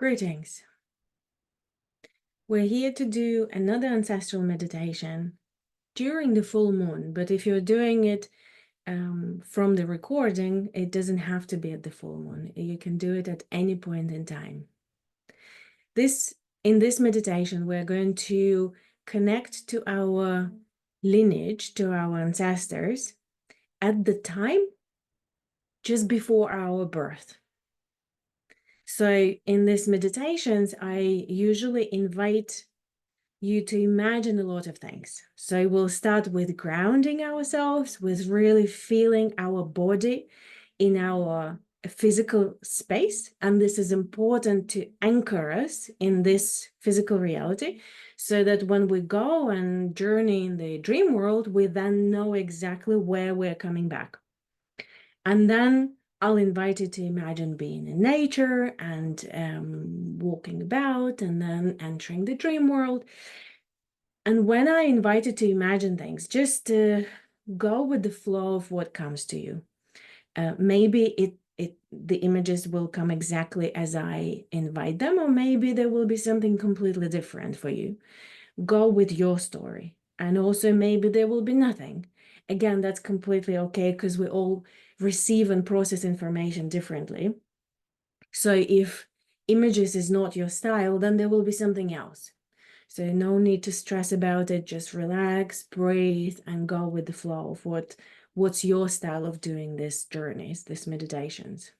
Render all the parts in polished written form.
Greetings. We're here to do another ancestral meditation during the full moon, but if you're doing it from the recording, it doesn't have to be at the full moon. You can do it at any point in time. In this meditation, we're going to connect to our lineage, to our ancestors, at the time just before our birth. So in these meditations, I usually invite you to imagine a lot of things. So we'll start with grounding ourselves, with really feeling our body in our physical space. And this is important to anchor us in this physical reality so that when we go and journey in the dream world, we then know exactly where we're coming back. And then I'll invite you to imagine being in nature and walking about and then entering the dream world. And when I invite you to imagine things, just go with the flow of what comes to you. Maybe the images will come exactly as I invite them, or maybe there will be something completely different for you. Go with your story. And also maybe there will be nothing. Again, that's completely okay because we all receive and process information differently. So if images is not your style, then there will be something else. So no need to stress about it, just relax, breathe, and go with the flow of what's your style of doing these journeys, these meditations.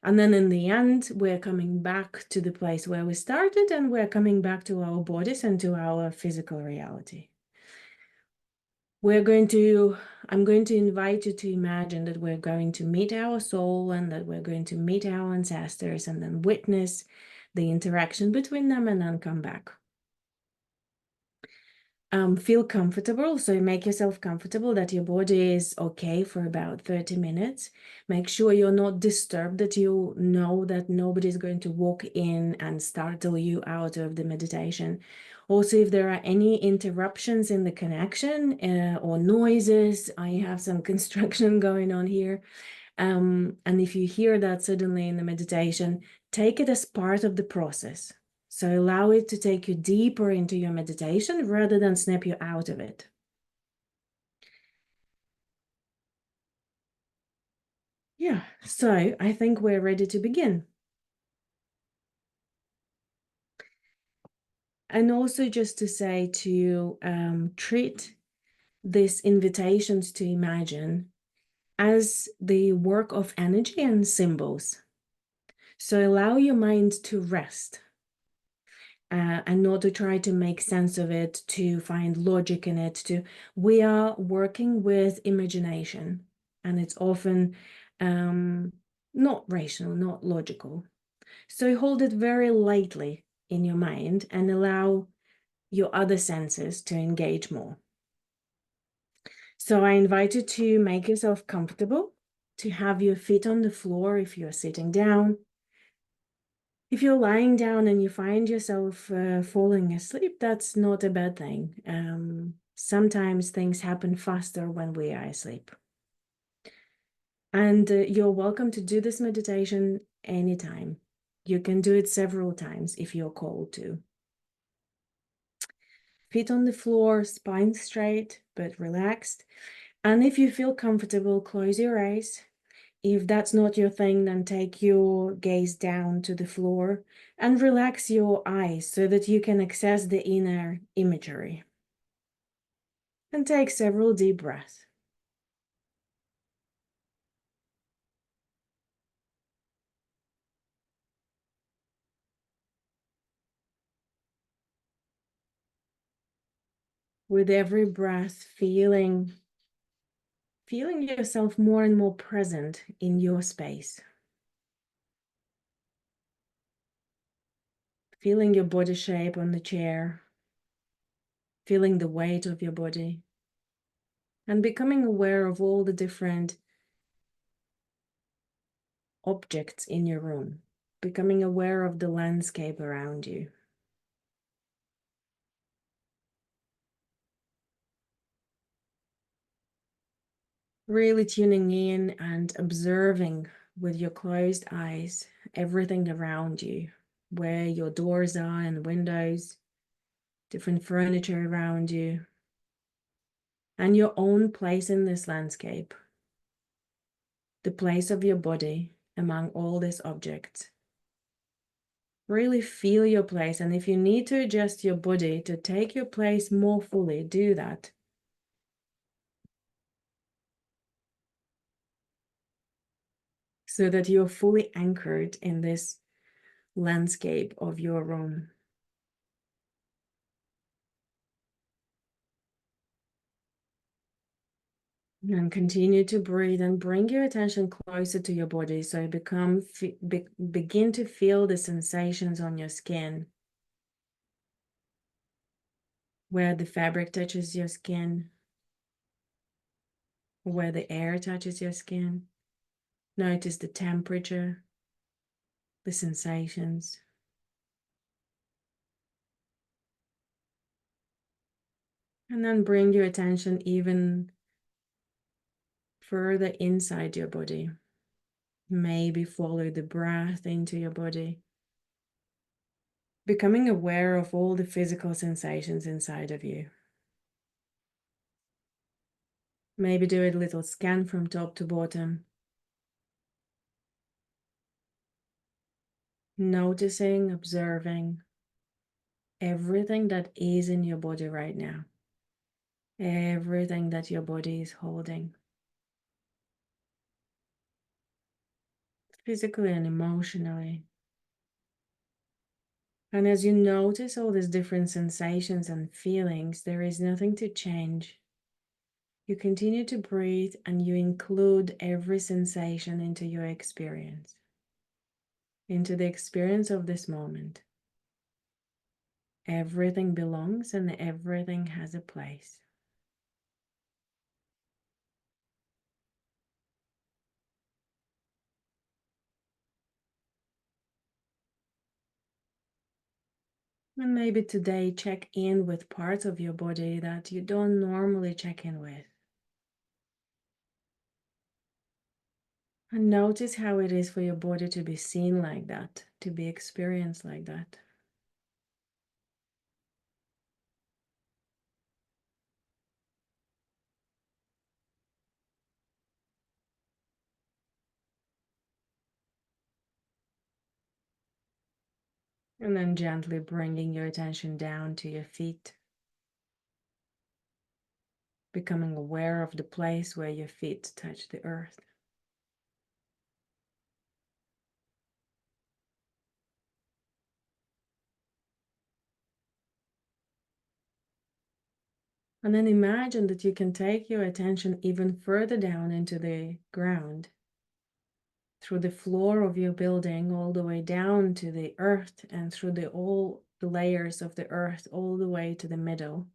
And then in the end, we're coming back to the place where we started, and we're coming back to our bodies and to our physical reality. I'm going to invite you to imagine that we're going to meet our soul and that we're going to meet our ancestors and then witness the interaction between them and then come back. Feel comfortable, so make yourself comfortable that your body is okay for about 30 minutes. Make sure you're not disturbed, that you know that nobody's going to walk in and startle you out of the meditation. Also, if there are any interruptions in the connection or noises, I have some construction going on here. And if you hear that suddenly in the meditation, take it as part of the process. So allow it to take you deeper into your meditation rather than snap you out of it. Yeah, so I think we're ready to begin. And also just to say to treat these invitations to imagine as the work of energy and symbols. So allow your mind to rest. And not to try to make sense of it, to find logic in it. We are working with imagination, and it's often not rational, not logical. So hold it very lightly in your mind and allow your other senses to engage more. So I invite you to make yourself comfortable, to have your feet on the floor if you're sitting down. If you're lying down and you find yourself falling asleep, that's not a bad thing. Sometimes things happen faster when we are asleep. And you're welcome to do this meditation anytime. You can do it several times if you're called to. Feet on the floor, spine straight but relaxed. And if you feel comfortable, close your eyes. If that's not your thing, then take your gaze down to the floor and relax your eyes so that you can access the inner imagery. And take several deep breaths. With every breath, feeling yourself more and more present in your space. Feeling your body shape on the chair. Feeling the weight of your body. And becoming aware of all the different objects in your room. Becoming aware of the landscape around you. Really tuning in and observing with your closed eyes everything around you, where your doors are and windows, different furniture around you, and your own place in this landscape, the place of your body among all these objects. Really feel your place, and if you need to adjust your body to take your place more fully, do that. So that you're fully anchored in this landscape of your room. And continue to breathe and bring your attention closer to your body, so you begin to feel the sensations on your skin, where the fabric touches your skin, where the air touches your skin. Notice the temperature, the sensations. And then bring your attention even further inside your body. Maybe follow the breath into your body, becoming aware of all the physical sensations inside of you. Maybe do a little scan from top to bottom, noticing, observing everything that is in your body right now, everything that your body is holding, physically and emotionally. And as you notice all these different sensations and feelings, there is nothing to change. You continue to breathe and you include every sensation into your experience, into the experience of this moment. Everything belongs and everything has a place. And maybe today check in with parts of your body that you don't normally check in with. And notice how it is for your body to be seen like that, to be experienced like that. And then gently bringing your attention down to your feet, becoming aware of the place where your feet touch the earth. And then imagine that you can take your attention even further down into the ground, through the floor of your building, all the way down to the earth, and through all the layers of the earth, all the way to the middle,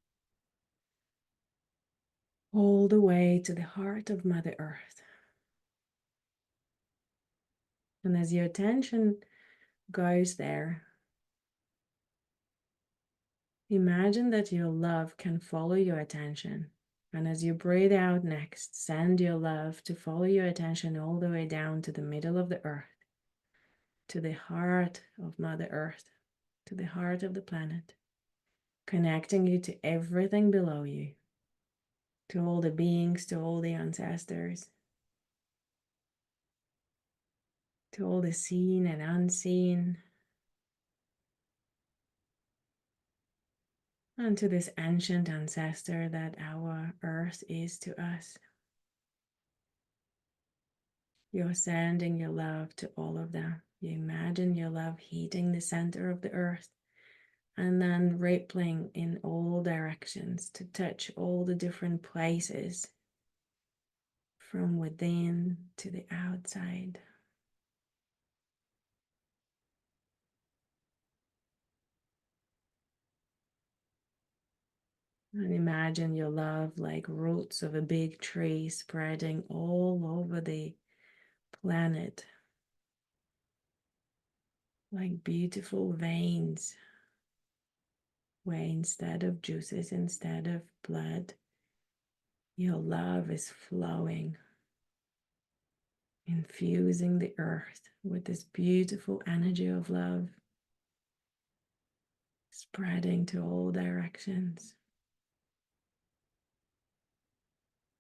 all the way to the heart of Mother Earth. And as your attention goes there, imagine that your love can follow your attention. And as you breathe out next, send your love to follow your attention all the way down to the middle of the earth, to the heart of Mother Earth, to the heart of the planet, connecting you to everything below you, to all the beings, to all the ancestors, to all the seen and unseen, and to this ancient ancestor that our earth is to us. You're sending your love to all of them. You imagine your love heating the center of the earth and then rippling in all directions to touch all the different places from within to the outside. And imagine your love like roots of a big tree spreading all over the planet, like beautiful veins, where instead of juices, instead of blood, your love is flowing. infusing the earth with this beautiful energy of love, spreading to all directions,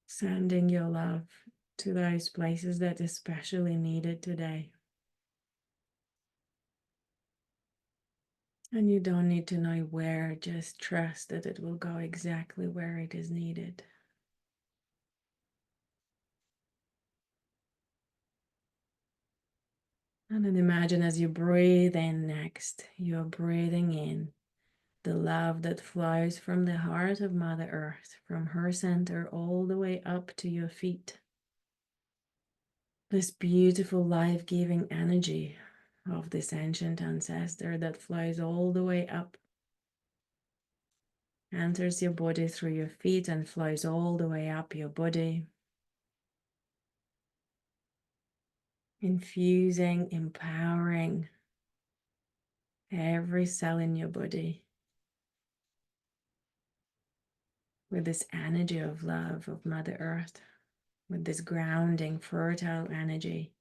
sending your love to those places that especially need it today. And you don't need to know where, just trust that it will go exactly where it is needed. And then imagine as you breathe in next, you're breathing in the love that flows from the heart of Mother Earth, from her center all the way up to your feet. This beautiful life-giving energy of this ancient ancestor that flows all the way up, enters your body through your feet and flows all the way up your body, infusing, empowering every cell in your body with this energy of love of Mother Earth, with this grounding, fertile energy,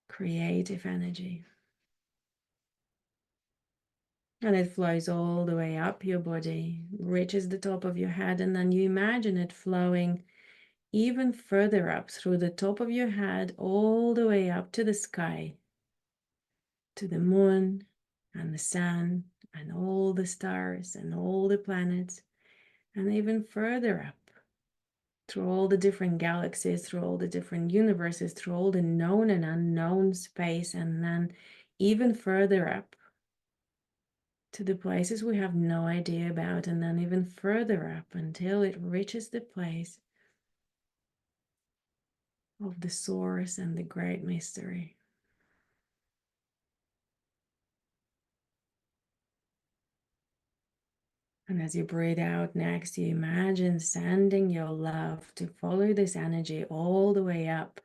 creative energy. And it flows all the way up your body, reaches the top of your head, and then you imagine it flowing even further up through the top of your head, all the way up to the sky, to the moon and the sun and all the stars and all the planets, and even further up through all the different galaxies, through all the different universes, through all the known and unknown space, and then even further up to the places we have no idea about, and then even further up until it reaches the place of the source and the great mystery. And as you breathe out next, you imagine sending your love to follow this energy all the way up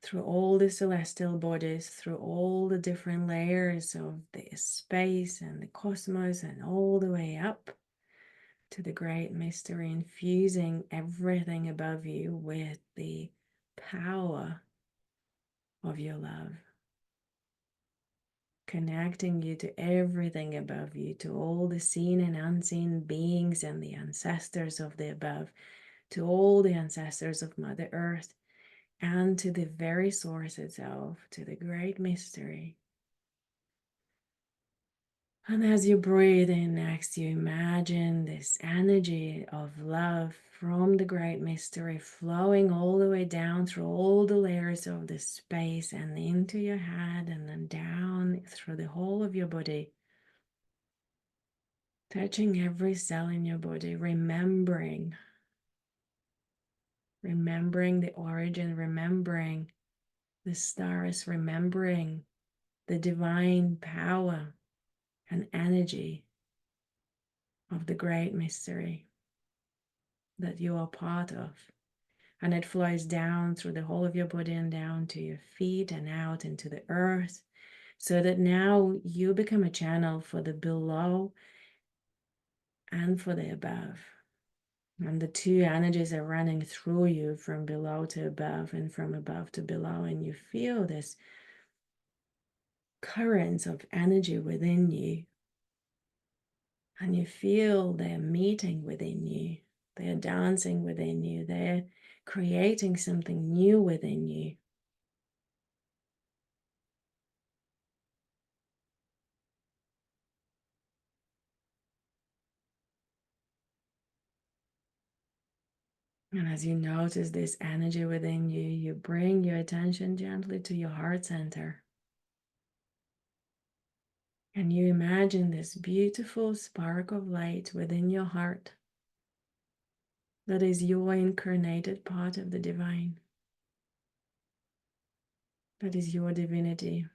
through all the celestial bodies, through all the different layers of the space and the cosmos, and all the way up to the great mystery, infusing everything above you with the power of your love, connecting you to everything above you, to all the seen and unseen beings and the ancestors of the above, to all the ancestors of Mother Earth, and to the very source itself, to the great mystery. And as you breathe in next, you imagine this energy of love from the great mystery flowing all the way down through all the layers of the space and into your head, and then down through the whole of your body, touching every cell in your body, remembering the origin, remembering the stars, remembering the divine power and energy of the great mystery that you are part of. And it flows down through the whole of your body and down to your feet and out into the earth, so that now you become a channel for the below and for the above. And the two energies are running through you from below to above and from above to below, and you feel this currents of energy within you. And you feel they're meeting within you, they're dancing within you, they're creating something new within you. And as you notice this energy within you, you bring your attention gently to your heart center. And you imagine this beautiful spark of light within your heart that is your incarnated part of the divine. That is your divinity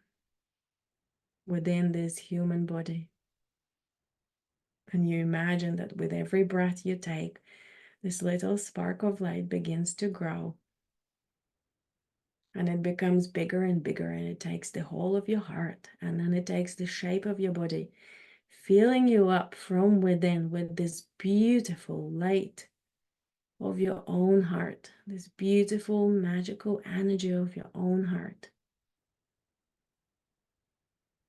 within this human body. And you imagine that with every breath you take, this little spark of light begins to grow. And it becomes bigger and bigger, and it takes the whole of your heart, and then it takes the shape of your body, filling you up from within with this beautiful light of your own heart, this beautiful, magical energy of your own heart.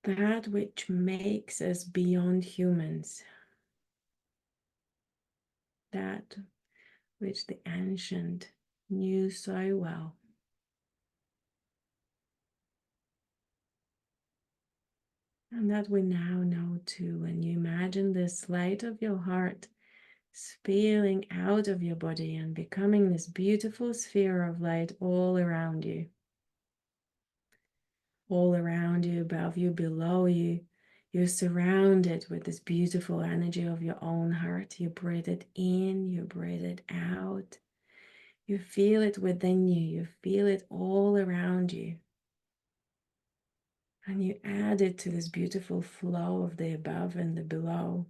That which makes us beyond humans. That which the ancient knew so well. And that we now know too. When you imagine this light of your heart spilling out of your body and becoming this beautiful sphere of light all around you. All around you, above you, below you. You're surrounded with this beautiful energy of your own heart. You breathe it in, you breathe it out. You feel it within you. You feel it all around you. And you add it to this beautiful flow of the above and the below.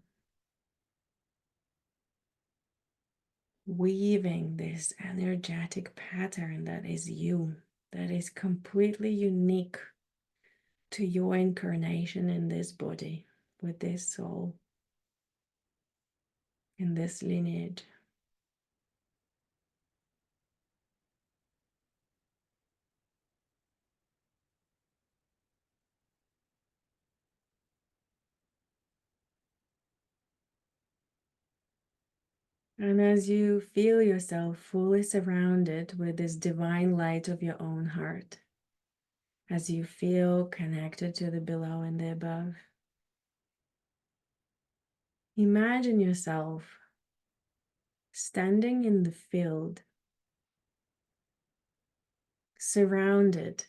Weaving this energetic pattern that is you, that is completely unique to your incarnation in this body, with this soul, in this lineage. And as you feel yourself fully surrounded with this divine light of your own heart, as you feel connected to the below and the above, imagine yourself standing in the field, surrounded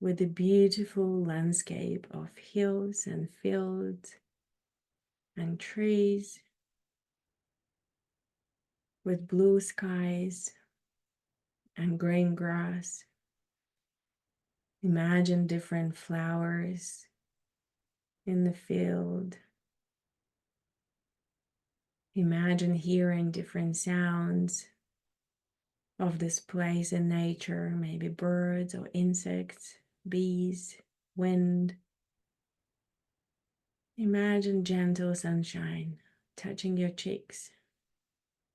with a beautiful landscape of hills and fields and trees, with blue skies and green grass. Imagine different flowers in the field. Imagine hearing different sounds of this place in nature, maybe birds or insects, bees, wind. Imagine gentle sunshine touching your cheeks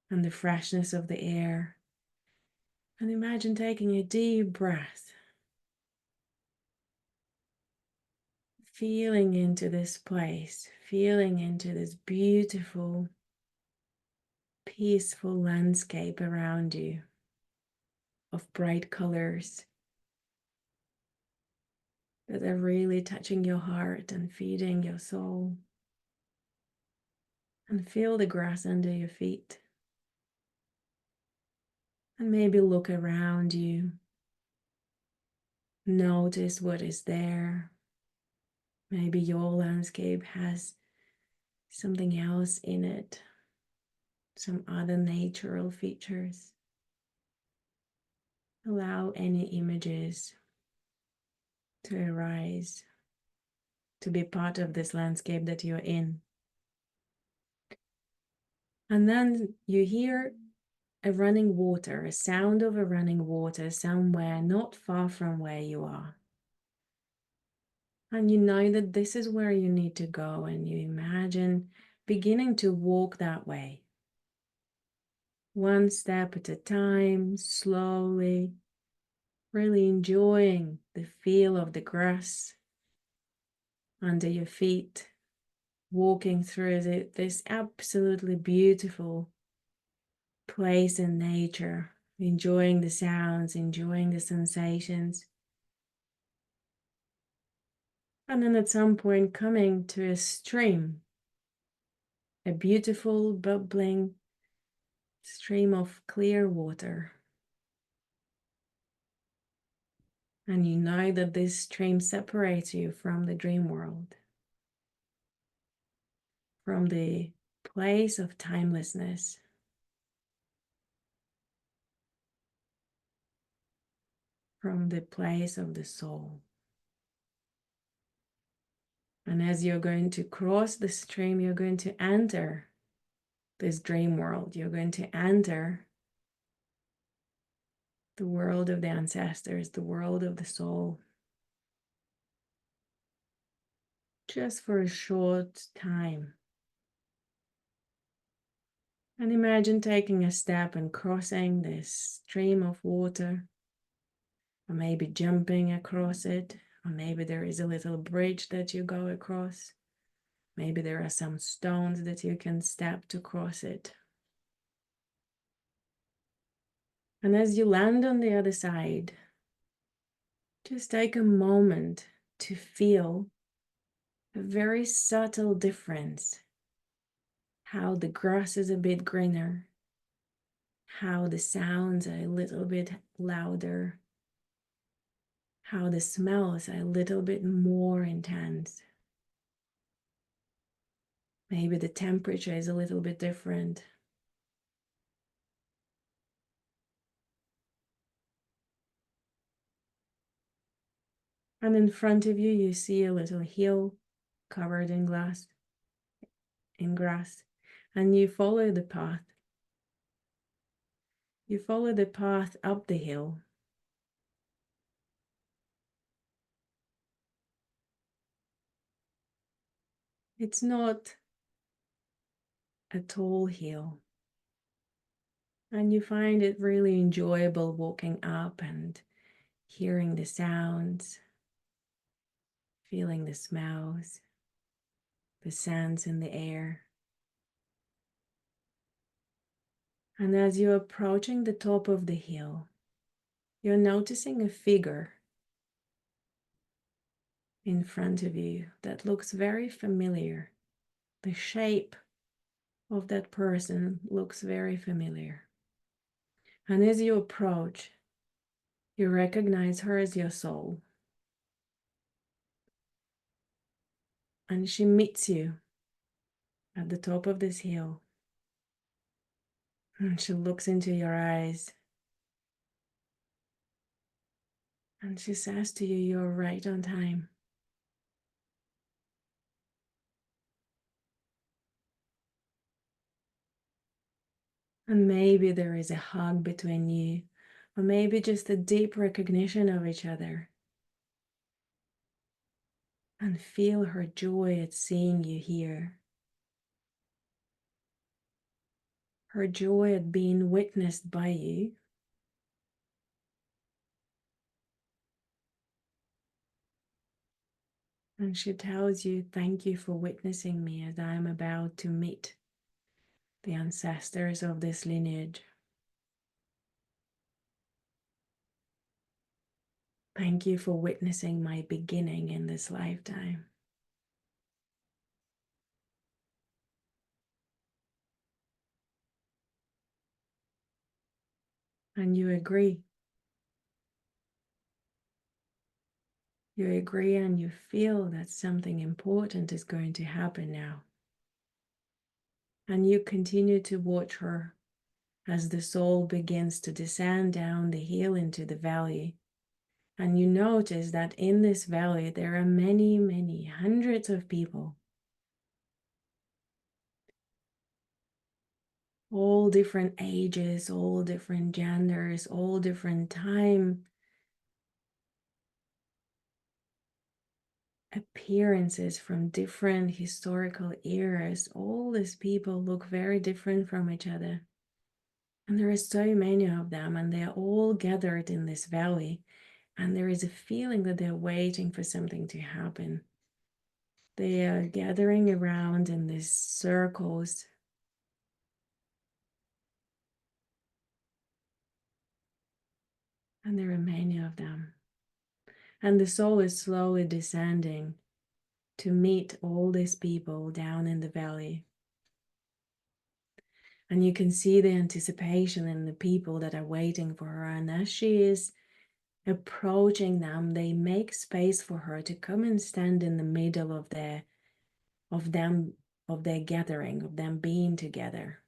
and the freshness of the air. And imagine taking a deep breath, feeling into this place, feeling into this beautiful, peaceful landscape around you of bright colors that are really touching your heart and feeding your soul. And feel the grass under your feet. And maybe look around you. Notice what is there. Maybe your landscape has something else in it, some other natural features. Allow any images to arise, to be part of this landscape that you're in. And then you hear a running water, a sound of a running water somewhere not far from where you are. And you know that this is where you need to go, and you imagine beginning to walk that way. One step at a time, slowly, really enjoying the feel of the grass under your feet, walking through this absolutely beautiful place in nature, enjoying the sounds, enjoying the sensations. And then at some point coming to a stream, a beautiful bubbling stream of clear water. And you know that this stream separates you from the dream world, from the place of timelessness, from the place of the soul. And as you're going to cross the stream, you're going to enter this dream world. You're going to enter the world of the ancestors, the world of the soul, just for a short time. And imagine taking a step and crossing this stream of water, or maybe jumping across it, or maybe there is a little bridge that you go across. Maybe there are some stones that you can step to cross it. And as you land on the other side, just take a moment to feel a very subtle difference. How the grass is a bit greener, how the sounds are a little bit louder, how the smells are a little bit more intense. Maybe the temperature is a little bit different. And in front of you, you see a little hill covered in grass, and you follow the path. You follow the path up the hill. It's not a tall hill, and you find it really enjoyable walking up and hearing the sounds, feeling the smells, the scents in the air. And as you're approaching the top of the hill, you're noticing a figure in front of you that looks very familiar. The shape of that person looks very familiar. And as you approach, you recognize her as your soul. And she meets you at the top of this hill. And she looks into your eyes. And she says to you, "You're right on time." And maybe there is a hug between you, or maybe just a deep recognition of each other. And feel her joy at seeing you here. Her joy at being witnessed by you. And she tells you, "Thank you for witnessing me as I am about to meet the ancestors of this lineage. Thank you for witnessing my beginning in this lifetime." And you agree. You agree and you feel that something important is going to happen now. And you continue to watch her as the soul begins to descend down the hill into the valley. And you notice that in this valley, there are many, many hundreds of people, all different ages, all different genders, all different time appearances from different historical eras. All these people look very different from each other. And there are so many of them, and they are all gathered in this valley. And there is a feeling that they're waiting for something to happen. They are gathering around in these circles. And there are many of them. And the soul is slowly descending to meet all these people down in the valley. And you can see the anticipation in the people that are waiting for her. And as she is approaching them, they make space for her to come and stand in the middle of their gathering, of them being together.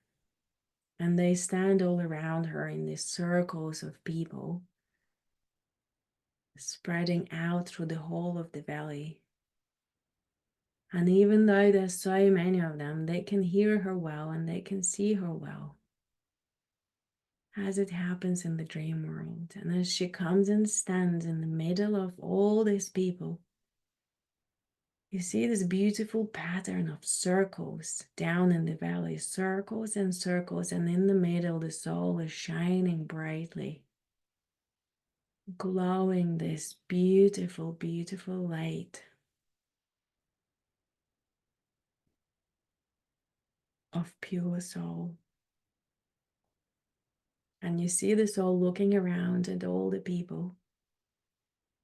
And they stand all around her in these circles of people, spreading out through the whole of the valley. And even though there's so many of them, they can hear her well and they can see her well, as it happens in the dream world. And as she comes and stands in the middle of all these people, You see this beautiful pattern of circles down in the valley, circles and circles, and in the middle, the soul is shining brightly, glowing this beautiful, beautiful light of pure soul. And you see the soul looking around at all the people,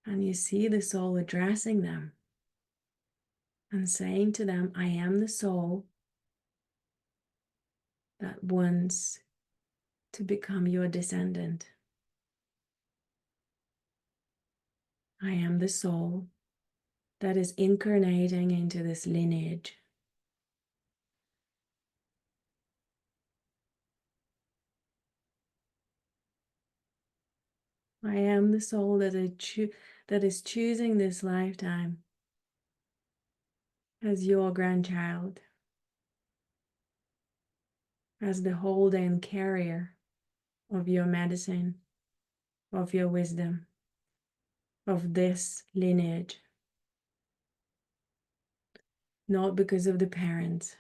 and you see the soul addressing them and saying to them, I am the soul that wants to become your descendant. I am the soul that is incarnating into this lineage. I am the soul that is choosing this lifetime as your grandchild, as the holder and carrier of your medicine, of your wisdom, of this lineage. Not because of the parents,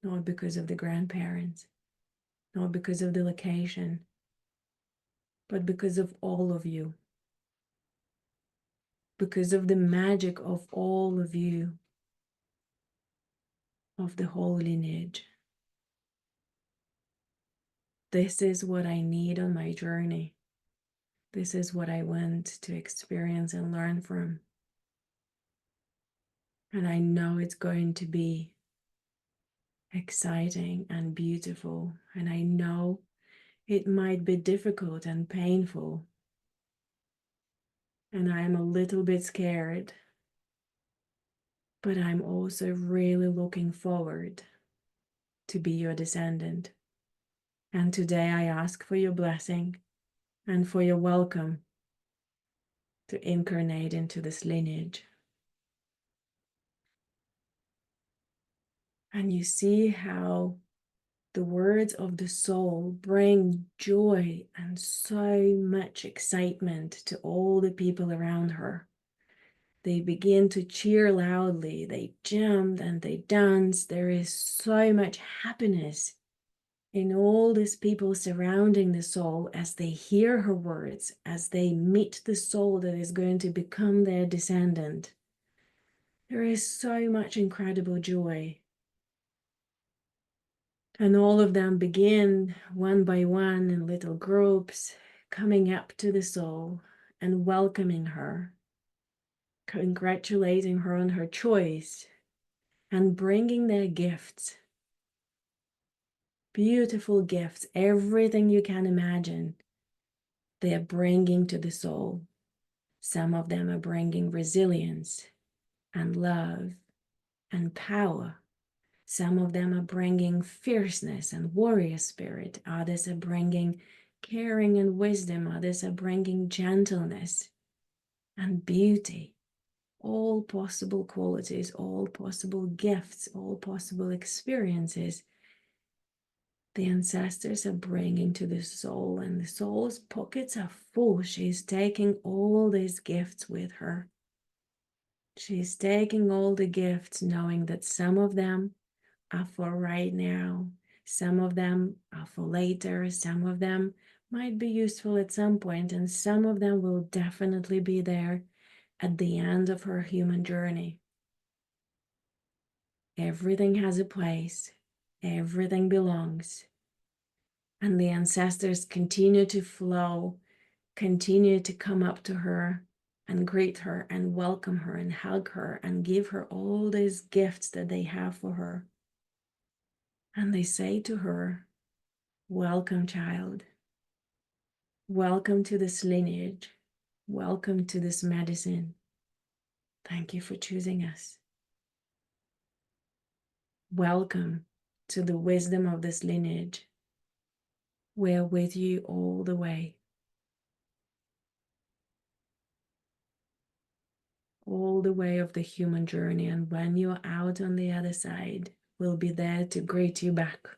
not because of the grandparents, not because of the location, but because of all of you, because of the magic of all of you, of the whole lineage. This is what I need on my journey. This is what I want to experience and learn from. And I know it's going to be exciting and beautiful. And I know it might be difficult and painful. And I'm a little bit scared. But I'm also really looking forward to be your descendant. And today I ask for your blessing and for your welcome to incarnate into this lineage. And you see how the words of the soul bring joy and so much excitement to all the people around her. They begin to cheer loudly, they jump and they dance. There is so much happiness in all these people surrounding the soul as they hear her words, as they meet the soul that is going to become their descendant. There is so much incredible joy. And all of them begin one by one in little groups, coming up to the soul and welcoming her, congratulating her on her choice, and bringing their gifts. Beautiful gifts, everything you can imagine, they are bringing to the soul. Some of them are bringing resilience and love and power. Some of them are bringing fierceness and warrior spirit. Others are bringing caring and wisdom. Others are bringing gentleness and beauty. All possible qualities, all possible gifts, all possible experiences the ancestors are bringing to the soul, and the soul's pockets are full. She's taking all these gifts with her. She's taking all the gifts, knowing that some of them are for right now, some of them are for later, some of them might be useful at some point, and some of them will definitely be there at the end of her human journey. Everything has a place, everything belongs. And the ancestors continue to flow, continue to come up to her and greet her and welcome her and hug her and give her all these gifts that they have for her. And they say to her, welcome, child. Welcome to this lineage. Welcome to this medicine. Thank you for choosing us. Welcome to the wisdom of this lineage. We're with you all the way. All the way of the human journey, and when you're out on the other side, we'll be there to greet you back.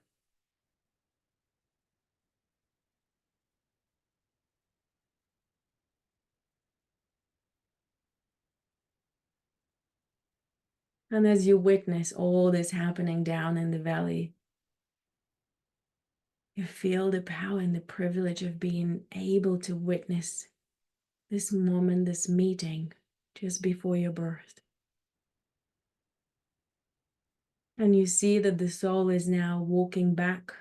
And as you witness all this happening down in the valley, you feel the power and the privilege of being able to witness this moment, this meeting just before your birth. And you see that the soul is now walking back,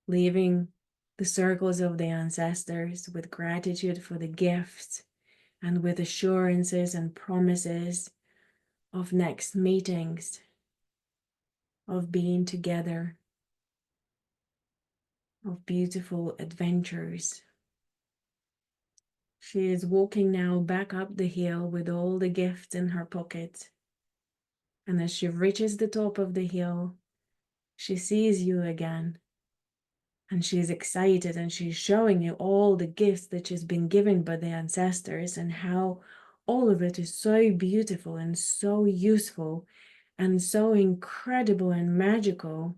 leaving the circles of the ancestors with gratitude for the gifts and with assurances and promises of next meetings, of being together, of beautiful adventures. She is walking now back up the hill with all the gifts in her pocket. And as she reaches the top of the hill, she sees you again. And she's excited and she's showing you all the gifts that she's been given by the ancestors and how all of it is so beautiful and so useful and so incredible and magical.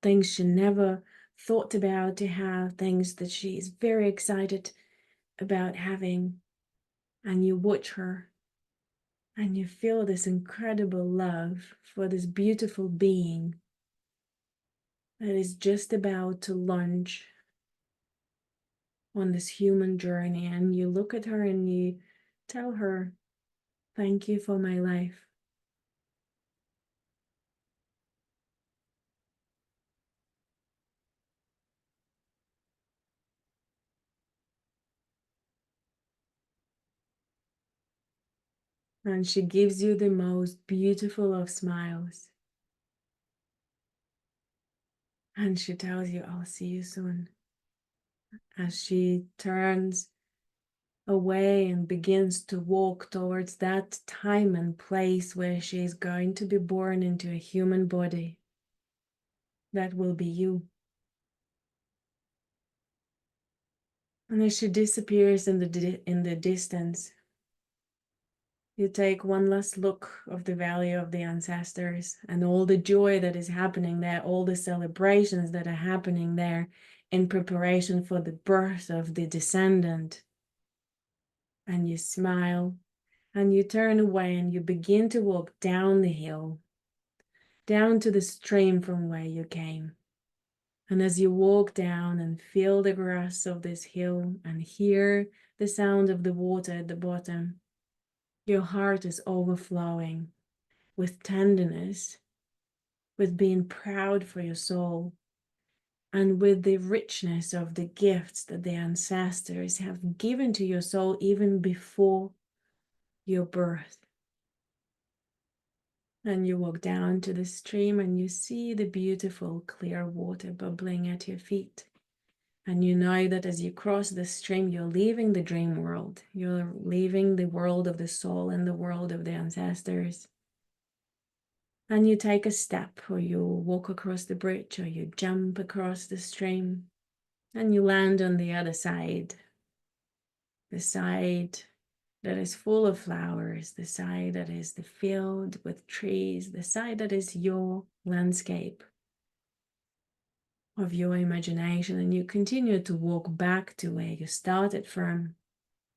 Things she never thought about to have, things that she is very excited about having. And you watch her and you feel this incredible love for this beautiful being that is just about to launch on this human journey. And you look at her and you tell her, "Thank you for my life." And she gives you the most beautiful of smiles. And she tells you, "I'll see you soon." As she turns away and begins to walk towards that time and place where she is going to be born into a human body. That will be you. And as she disappears in the distance, you take one last look of the valley of the ancestors and all the joy that is happening there, all the celebrations that are happening there in preparation for the birth of the descendant. And you smile and you turn away and you begin to walk down the hill, down to the stream from where you came. And as you walk down and feel the grass of this hill and hear the sound of the water at the bottom, your heart is overflowing with tenderness, with being proud for your soul, and with the richness of the gifts that the ancestors have given to your soul even before your birth. And you walk down to the stream and you see the beautiful clear water bubbling at your feet. And you know that as you cross the stream, you're leaving the dream world. You're leaving the world of the soul and the world of the ancestors. And you take a step, or you walk across the bridge, or you jump across the stream, and you land on the other side. The side that is full of flowers, the side that is the field with trees, the side that is your landscape of your imagination. And you continue to walk back to where you started from,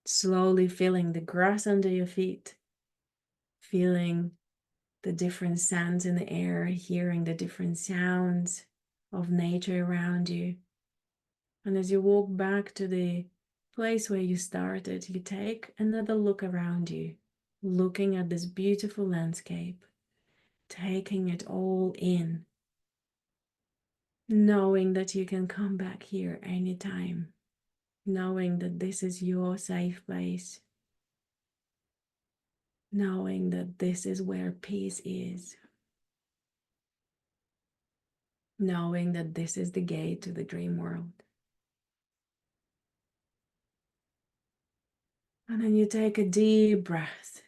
slowly feeling the grass under your feet, feeling the different scents in the air, hearing the different sounds of nature around you. And as you walk back to the place where you started, you take another look around you, looking at this beautiful landscape, taking it all in, knowing that you can come back here anytime, knowing that this is your safe place, knowing that this is where peace is, knowing that this is the gate to the dream world. And then you take a deep breath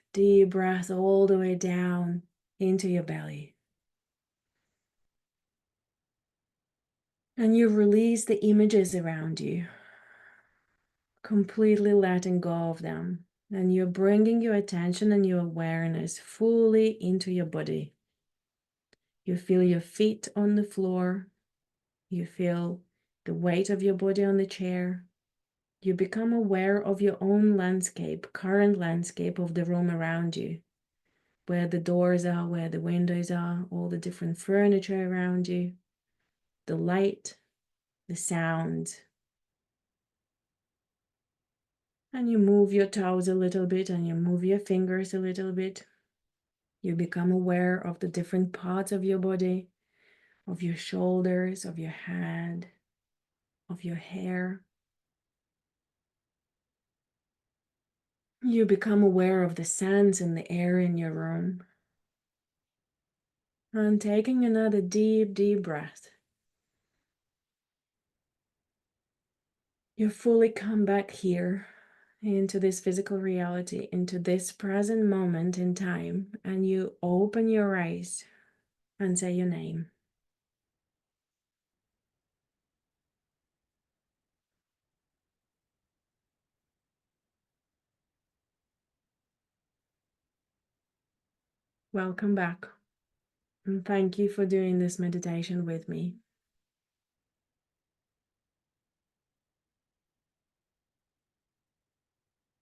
all the way down into your belly. And you release the images around you, completely letting go of them. And you're bringing your attention and your awareness fully into your body. You feel your feet on the floor. You feel the weight of your body on the chair. You become aware of your own landscape, current landscape of the room around you. where the doors are, where the windows are, all the different furniture around you, the light, the sound. And you move your toes a little bit and you move your fingers a little bit. You become aware of the different parts of your body, of your shoulders, of your head, of your hair. You become aware of the scents in the air in your room. And taking another deep, deep breath, you fully come back here into this physical reality, into this present moment in time, and you open your eyes and say your name. Welcome back, and thank you for doing this meditation with me.